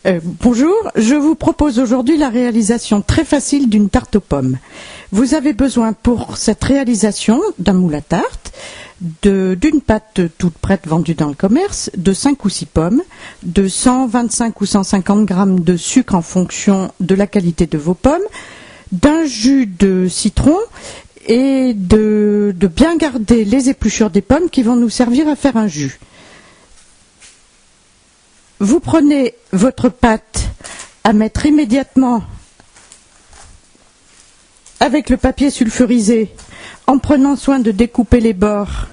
Bonjour, je vous propose aujourd'hui la réalisation très facile d'une tarte aux pommes. Vous avez besoin pour cette réalisation d'un moule à tarte, d'une pâte toute prête vendue dans le commerce, de 5 ou 6 pommes, de 125 ou 150 grammes de sucre en fonction de la qualité de vos pommes, d'un jus de citron et de bien garder les épluchures des pommes qui vont nous servir à faire un jus. Vous prenez votre pâte à mettre immédiatement avec le papier sulfurisé en prenant soin de découper les bords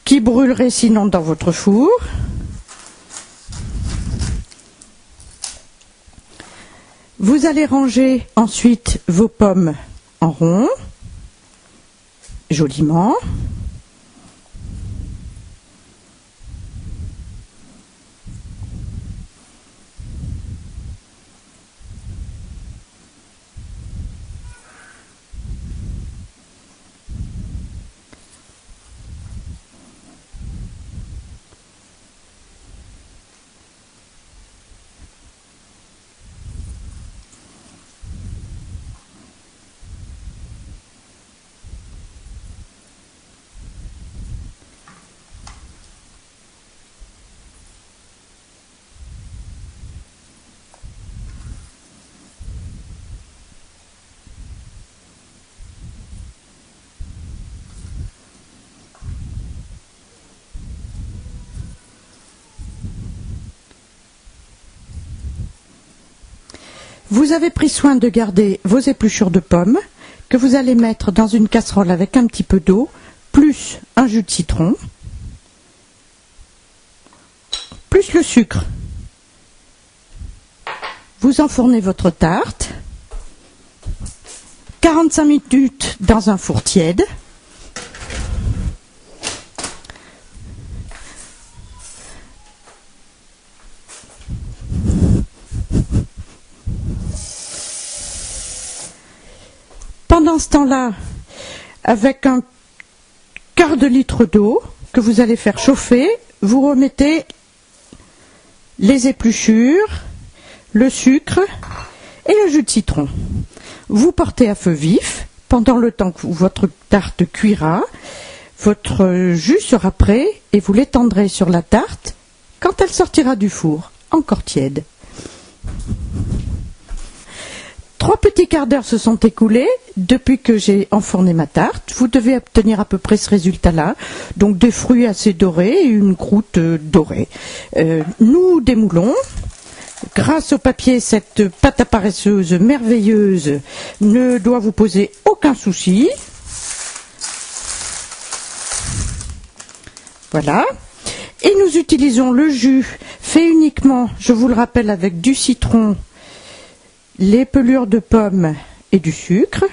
qui brûleraient sinon dans votre four. Vous allez ranger ensuite vos pommes en rond, joliment. Vous avez pris soin de garder vos épluchures de pommes que vous allez mettre dans une casserole avec un petit peu d'eau, plus un jus de citron, plus le sucre. Vous enfournez votre tarte, 45 minutes dans un four tiède. Pendant ce temps-là, avec un quart de litre d'eau que vous allez faire chauffer, vous remettez les épluchures, le sucre et le jus de citron. Vous portez à feu vif. Pendant le temps que votre tarte cuira, votre jus sera prêt et vous l'étendrez sur la tarte quand elle sortira du four, encore tiède. 3 petits quarts d'heure se sont écoulés depuis que j'ai enfourné ma tarte. Vous devez obtenir à peu près ce résultat-là. Donc des fruits assez dorés et une croûte dorée. Nous démoulons. Grâce au papier, cette pâte à paresseuse merveilleuse ne doit vous poser aucun souci. Voilà. Et nous utilisons le jus fait uniquement, je vous le rappelle, avec du citron, les pelures de pommes et du sucre.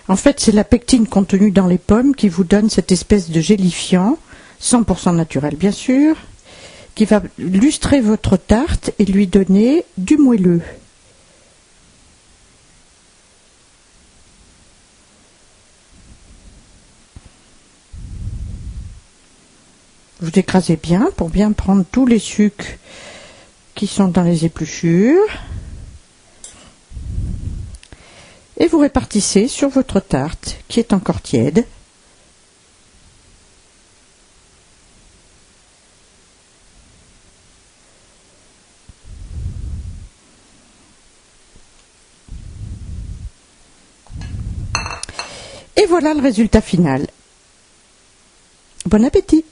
En fait, c'est la pectine contenue dans les pommes qui vous donne cette espèce de gélifiant, 100% naturel bien sûr, qui va lustrer votre tarte et lui donner du moelleux. Vous écrasez bien pour bien prendre tous les sucres qui sont dans les épluchures. Et vous répartissez sur votre tarte qui est encore tiède. Et voilà le résultat final. Bon appétit!